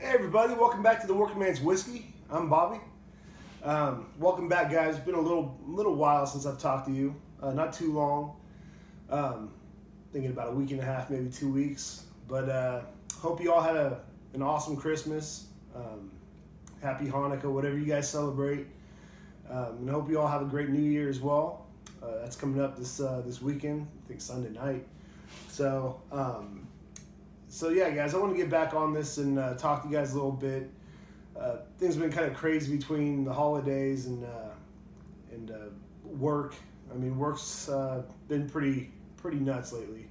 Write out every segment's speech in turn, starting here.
Hey everybody, welcome back to the Working Man's Whiskey. I'm Bobby. Welcome back, guys. It's been a little while since I've talked to you. Not too long. Thinking about a week and a half, maybe 2 weeks. But hope you all had an awesome Christmas. Happy Hanukkah, whatever you guys celebrate. And I hope you all have a great New Year as well. That's coming up this weekend. I think Sunday night. So yeah, guys, I want to get back on this and talk to you guys a little bit. Things have been kind of crazy between the holidays and work. I mean, work's been pretty nuts lately.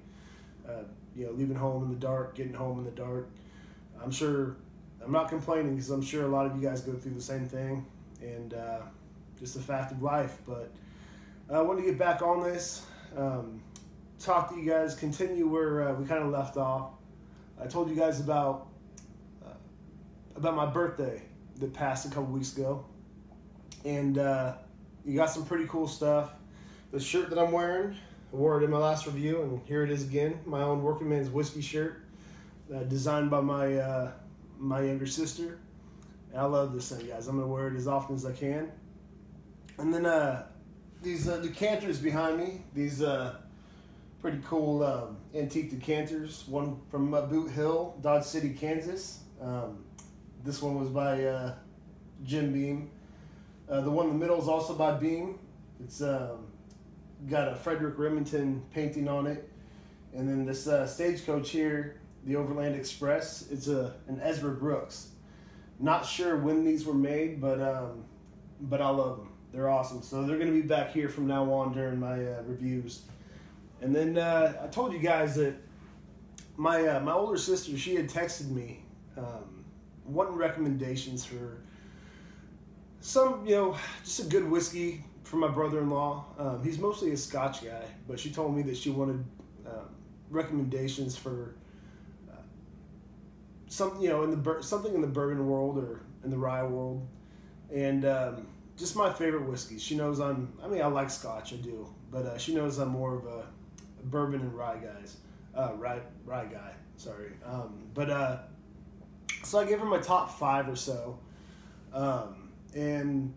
Leaving home in the dark, getting home in the dark. I'm not complaining because I'm sure a lot of you guys go through the same thing, and just a fact of life. But I want to get back on this, talk to you guys, continue where we kind of left off. I told you guys about my birthday that passed a couple weeks ago, and you got some pretty cool stuff. The shirt that I'm wearing, I wore it in my last review, and here it is again. My own Working Man's Whiskey shirt, designed by my younger sister. And I love this thing, guys. I'm gonna wear it as often as I can. And then these decanters behind me. These pretty cool antique decanters. One from Boot Hill, Dodge City, Kansas. This one was by Jim Beam. The one in the middle is also by Beam. It's got a Frederick Remington painting on it. And then this stagecoach here, the Overland Express, it's an Ezra Brooks. Not sure when these were made, but I love them. They're awesome. So they're going to be back here from now on during my reviews. And then I told you guys that my older sister, she had texted me wanting recommendations for some, just a good whiskey for my brother-in-law. He's mostly a Scotch guy, but she told me that she wanted recommendations for something in the bourbon world or in the rye world, and just my favorite whiskeys. She knows I like Scotch, I do, but she knows I'm more of a bourbon and rye guy. Sorry, so I gave her my top 5 or so, and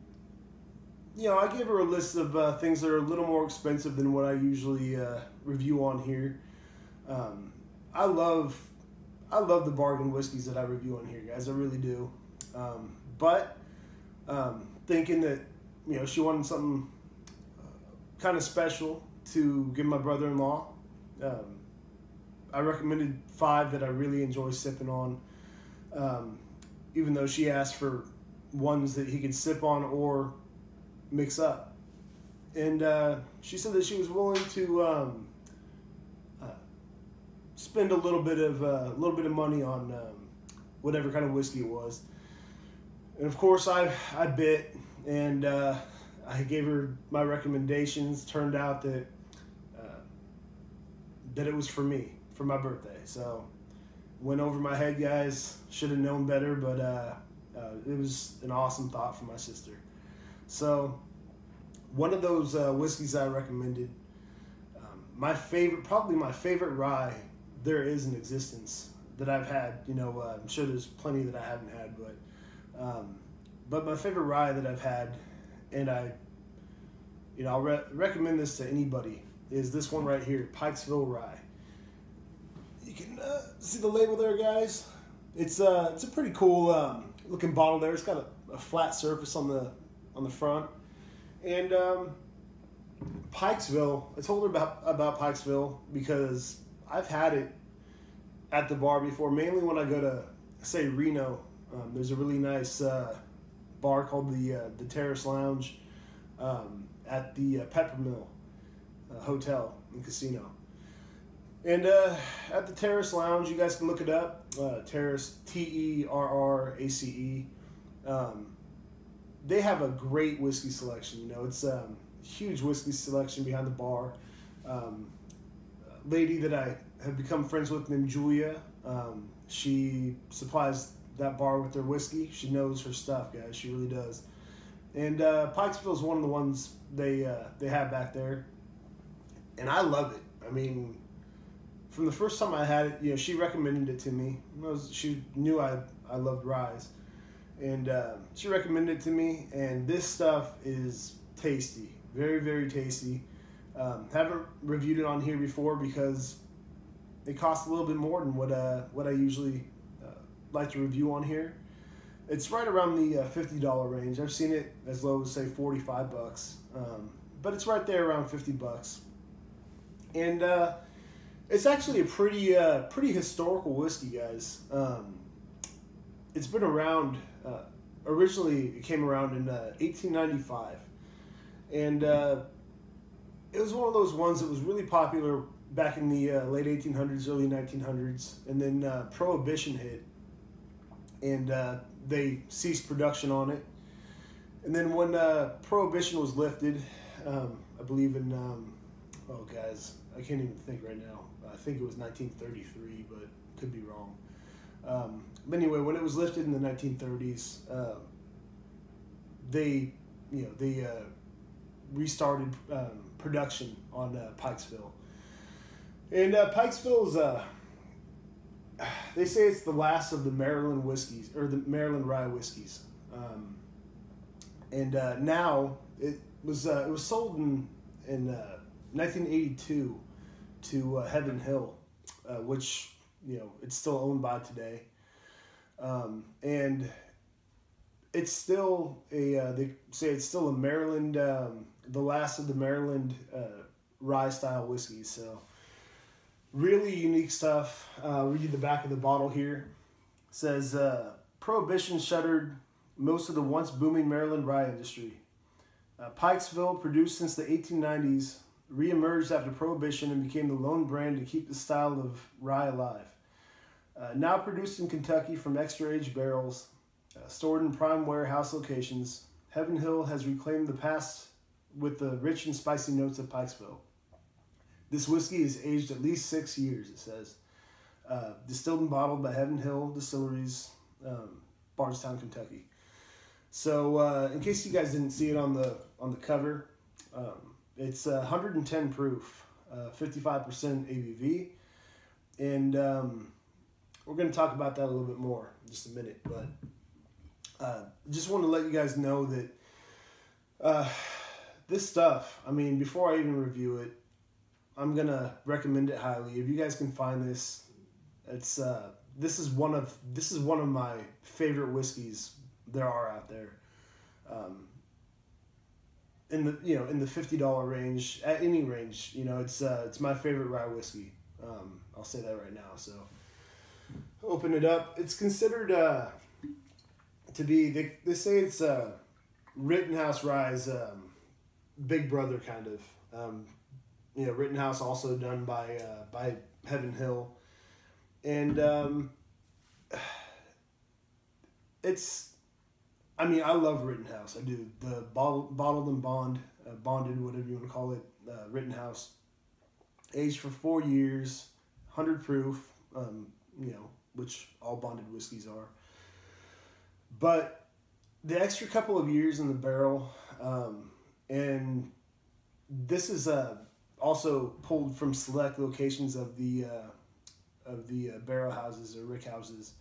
I gave her a list of things that are a little more expensive than what I usually review on here. I love the bargain whiskeys that I review on here, guys. I really do. But thinking that she wanted something kind of special to give my brother-in-law, I recommended 5 that I really enjoy sipping on. Even though she asked for ones that he could sip on or mix up, and she said that she was willing to spend a little bit of money on whatever kind of whiskey it was. And of course, I bit, and I gave her my recommendations. Turned out that it was for me, for my birthday. So went over my head, guys. Should have known better, but it was an awesome thought from my sister. So one of those whiskeys I recommended, probably my favorite rye there is in existence that I've had. I'm sure there's plenty that I haven't had, but my favorite rye that I've had, and I'll recommend this to anybody, is this one right here, Pikesville rye. You can see the label there, guys. It's a pretty cool looking bottle there. It's got a flat surface on the front, and Pikesville. I told her about Pikesville because I've had it at the bar before, mainly when I go to, say, Reno. There's a really nice bar called the Terrace Lounge at the Peppermill Hotel and Casino. And at the Terrace Lounge, you guys can look it up. Terrace, Terrace. They have a great whiskey selection. It's a huge whiskey selection behind the bar. Lady that I have become friends with named Julia. She supplies that bar with their whiskey. She knows her stuff, guys. She really does. And Pikesville is one of the ones they have back there, and I love it. I mean, from the first time I had it, she recommended it to me. She knew I I loved ryes. And she recommended it to me, and this stuff is tasty, very, very tasty. Haven't reviewed it on here before because it costs a little bit more than what I usually like to review on here. It's right around the $50 range. I've seen it as low as say $45, but it's right there around $50. And it's actually a pretty historical whiskey, guys. It's been around. Originally, it came around in 1895, and it was one of those ones that was really popular back in the late 1800s, early 1900s, and then Prohibition hit, and they ceased production on it. And then when Prohibition was lifted, I believe in, oh guys, I can't even think right now. I think it was 1933, but could be wrong. But anyway, when it was lifted in the 1930s, they restarted production on Pikesville. And Pikesville is, they say it's the last of the Maryland whiskeys, or the Maryland rye whiskeys. And now it was sold in 1982 to Heaven Hill, which it's still owned by today. And it's still they say it's still a Maryland, the last of the Maryland rye style whiskeys. So really unique stuff. Read the back of the bottle here. It says Prohibition shuttered most of the once booming Maryland rye industry. Pikesville, produced since the 1890s, reemerged after Prohibition and became the lone brand to keep the style of rye alive. Now produced in Kentucky from extra-aged barrels, stored in prime warehouse locations, Heaven Hill has reclaimed the past with the rich and spicy notes of Pikesville. This whiskey is aged at least 6 years, it says. Distilled and bottled by Heaven Hill Distilleries, Bardstown, Kentucky. So, in case you guys didn't see it on the cover, it's 110 proof, 55% ABV, and we're going to talk about that a little bit more in just a minute. But just want to let you guys know that this stuff, I mean, before I even review it, I'm going to recommend it highly. If you guys can find this, it's this is one of my favorite whiskeys there are out there. In the $50 range, at any range, it's my favorite rye whiskey. I'll say that right now. So open it up. It's considered to be, they say it's Rittenhouse Rye's big brother, kind of. Rittenhouse also done by Heaven Hill, and I love Rittenhouse. I do. The bottled and bonded, whatever you want to call it, Rittenhouse, aged for 4 years, 100 proof, which all bonded whiskeys are. But the extra couple of years in the barrel, and this is also pulled from select locations of the barrel houses or rick houses.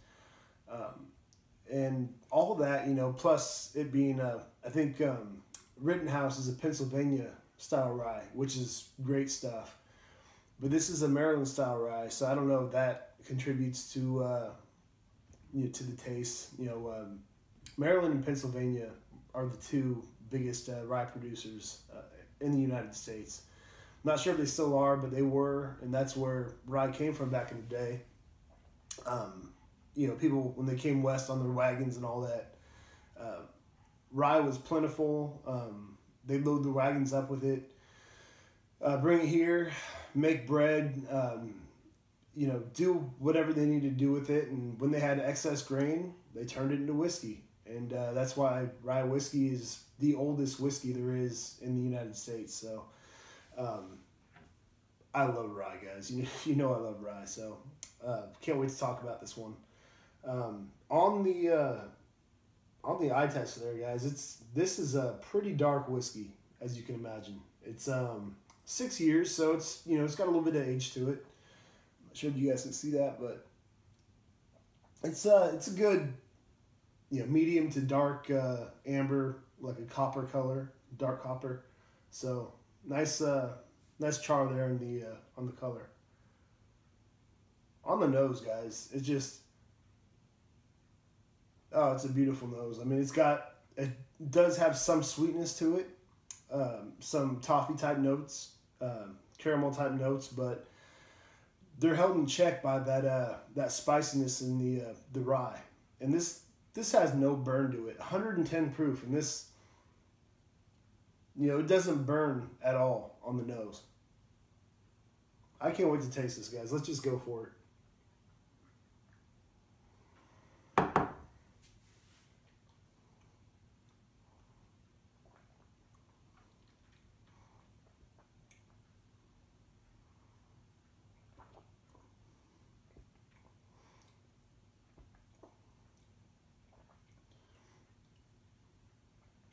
And all of that, plus it being, I think Rittenhouse is a Pennsylvania style rye, which is great stuff. But this is a Maryland style rye, so I don't know if that contributes to to the taste. Maryland and Pennsylvania are the two biggest rye producers in the United States. I'm not sure if they still are, but they were, and that's where rye came from back in the day. People, when they came west on their wagons and all that, rye was plentiful. They'd load the wagons up with it, bring it here, make bread, do whatever they needed to do with it. And when they had excess grain, they turned it into whiskey. And that's why rye whiskey is the oldest whiskey there is in the United States. So I love rye, guys. I love rye. So can't wait to talk about this one. On the eye test there, guys, this is a pretty dark whiskey, as you can imagine. It's 6 years, so it's got a little bit of age to it. I'm not sure if you guys can see that, but It's a good, medium to dark amber, like a copper color, dark copper. So nice, nice char there in the on the color. On the nose, guys, it's just, oh, it's a beautiful nose. I mean, it does have some sweetness to it, some toffee type notes, caramel type notes, but they're held in check by that spiciness in the rye. And this has no burn to it. 110 proof, and this, it doesn't burn at all on the nose. I can't wait to taste this, guys. Let's just go for it.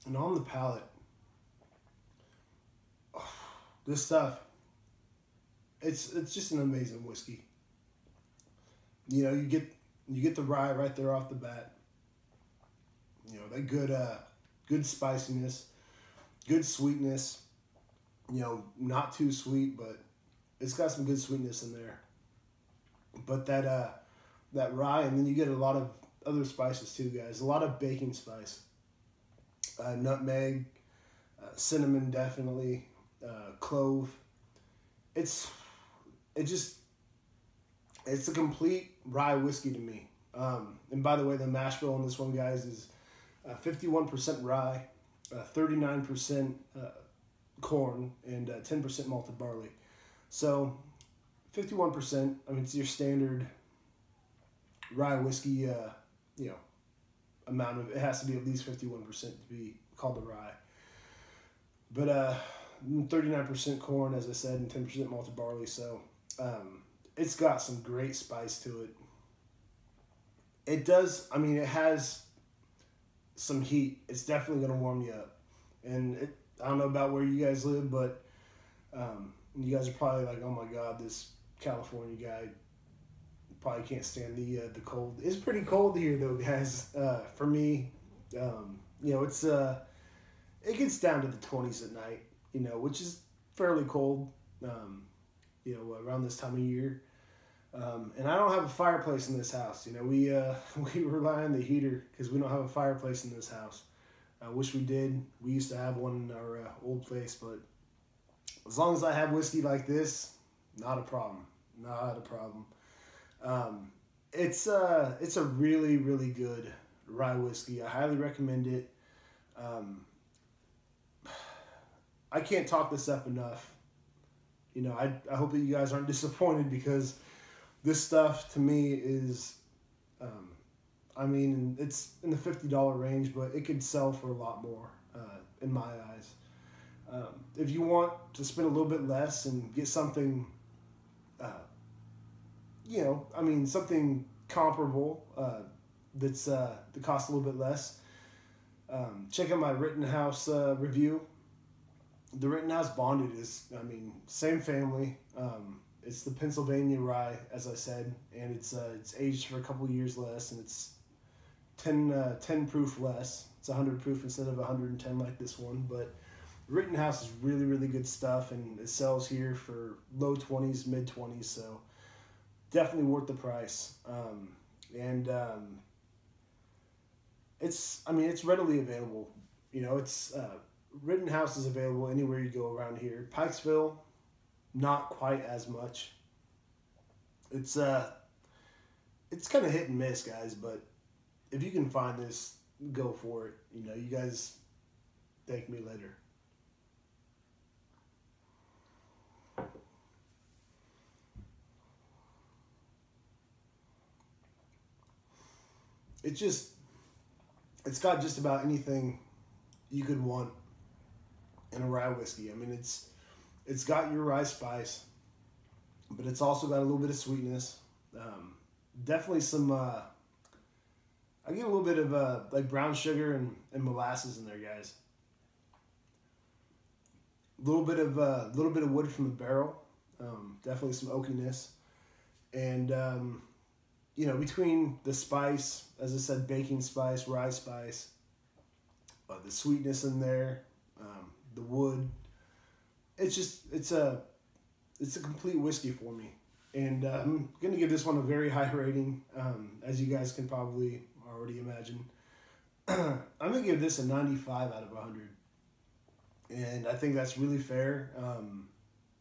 And on the palate, this stuff, it's just an amazing whiskey. You get the rye right there off the bat. That good spiciness, good sweetness. Not too sweet, but it's got some good sweetness in there. But that rye, and then you get a lot of other spices too, guys. A lot of baking spice, nutmeg, cinnamon, definitely, clove. It's it's a complete rye whiskey to me. And by the way, the mash bill on this one, guys, is 51% rye, 39% corn, and 10% malted barley. So 51%. I mean, it's your standard rye whiskey. Amount of it has to be at least 51% to be called a rye. But 39% corn, as I said, and 10% malted barley. So it's got some great spice to it. It does. I mean, it has some heat. It's definitely going to warm you up. And I don't know about where you guys live, but you guys are probably like, oh my God, this California guy probably can't stand the cold. It's pretty cold here though, guys. For me, it's it gets down to the 20s at night, which is fairly cold, around this time of year. And I don't have a fireplace in this house. We rely on the heater because we don't have a fireplace in this house. I wish we did. We used to have one in our old place, but as long as I have whiskey like this, not a problem. Not a problem. It's a really, really good rye whiskey. I highly recommend it. I can't talk this up enough. I hope that you guys aren't disappointed because this stuff to me is, it's in the $50 range, but it could sell for a lot more, in my eyes. If you want to spend a little bit less and get something, something comparable, that costs a little bit less, check out my Rittenhouse review. The Rittenhouse Bonded is, same family. It's the Pennsylvania rye, as I said, and it's aged for a couple years less, and it's 10 proof less. It's 100 proof instead of 110 like this one. But Rittenhouse is really, really good stuff, and it sells here for low 20s, mid 20s, so definitely worth the price. It's readily available. Rittenhouse is available anywhere you go around here. Pikesville, not quite as much. It's kind of hit and miss, guys, but if you can find this, go for it. You guys thank me later. It's got just about anything you could want in a rye whiskey. It's got your rye spice, but it's also got a little bit of sweetness. Definitely some. I get a little bit of like brown sugar and molasses in there, guys. A little bit of wood from the barrel. Definitely some oakiness, and you know, between the spice, as I said, baking spice, rye spice, the sweetness in there, the wood, it's a complete whiskey for me. And I'm going to give this one a very high rating, as you guys can probably already imagine. I'm going to give this a 95 out of 100. And I think that's really fair.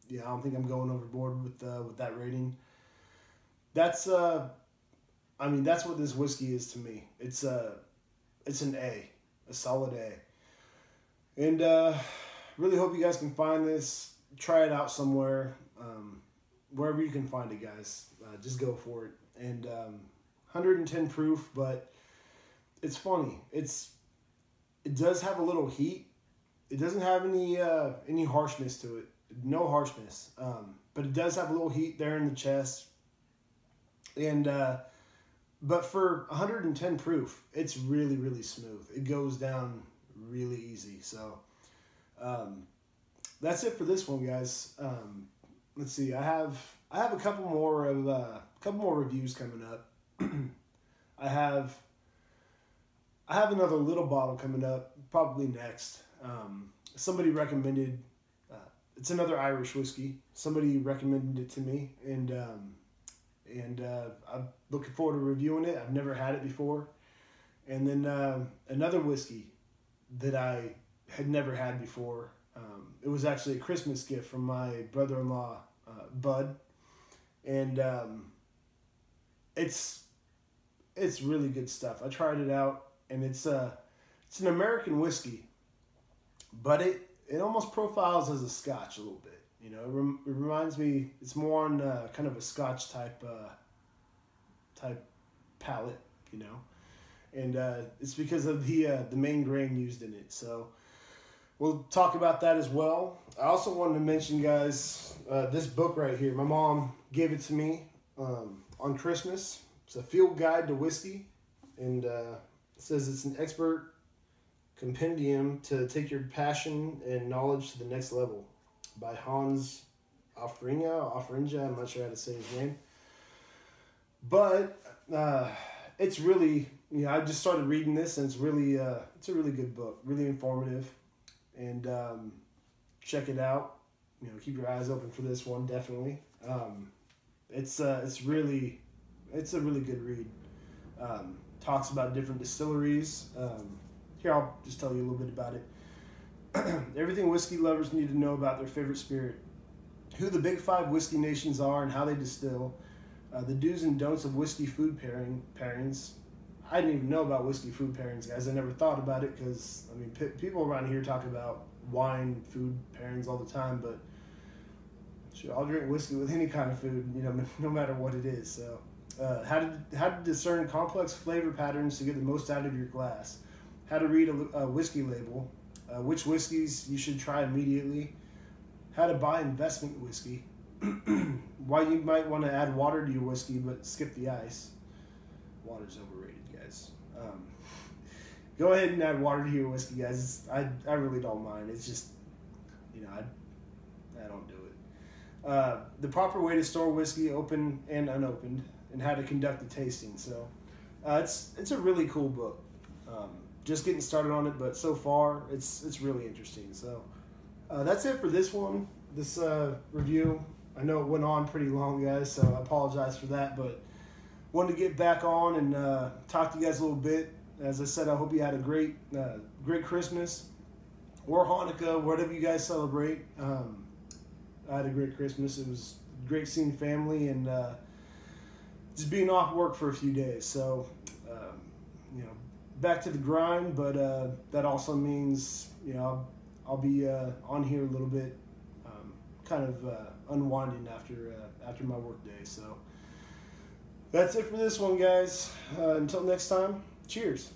Yeah, I don't think I'm going overboard with that rating. That's I mean, that's what this whiskey is to me. It's an A, a solid A. And really hope you guys can find this. Try it out somewhere, wherever you can find it, guys. Just go for it. And 110 proof, but it's funny. It does have a little heat. It doesn't have any harshness to it. No harshness. But it does have a little heat there in the chest. And but for 110 proof, it's really, really smooth. It goes down really easy. So that's it for this one, guys. Let's see. I have a couple more reviews coming up. I have another little bottle coming up, probably next. Somebody recommended. It's another Irish whiskey. Somebody recommended it to me, and I'm looking forward to reviewing it. I've never had it before. And then another whiskey that I had never had before. It was actually a Christmas gift from my brother-in-law, Bud, and it's really good stuff. I tried it out, and it's an American whiskey, but it almost profiles as a Scotch a little bit. You know, it reminds me. It's more on kind of a Scotch type palate. You know, and it's because of the main grain used in it. So we'll talk about that as well. I also wanted to mention, guys, this book right here. My mom gave it to me on Christmas. It's a field guide to whiskey, and it says it's an expert compendium to take your passion and knowledge to the next level, by Hans Offringa. I'm not sure how to say his name, but it's really, you know, I just started reading this, and it's a really good book, really informative, and check it out. You know, keep your eyes open for this one, definitely. It's a really good read. Talks about different distilleries. Here, I'll just tell you a little bit about it. Everything whiskey lovers need to know about their favorite spirit, who the big 5 whiskey nations are and how they distill, the do's and don'ts of whiskey food pairings. I didn't even know about whiskey food pairings, guys. I never thought about it because, I mean, people around here talk about wine food pairings all the time, but sure, I'll drink whiskey with any kind of food, you know, no matter what it is. So, how to discern complex flavor patterns to get the most out of your glass, how to read a whiskey label, which whiskeys you should try immediately, how to buy investment whiskey, why you might want to add water to your whiskey but skip the ice. Water's overrated, guys. Go ahead and add water to your whiskey, guys. I really don't mind. It's just, you know, I don't do it. The proper way to store whiskey, open and unopened, and how to conduct the tasting. So it's a really cool book. Just getting started on it, but so far it's really interesting. So that's it for this one, this review. I know it went on pretty long, guys, so I apologize for that, but wanted to get back on and talk to you guys a little bit. As I said, I hope you had a great Christmas or Hanukkah, whatever you guys celebrate. I had a great Christmas. It was great seeing family and just being off work for a few days. So, you know, back to the grind, but that also means, you know, I'll be on here a little bit, kind of unwinding after my work day. So that's it for this one, guys. Until next time, cheers.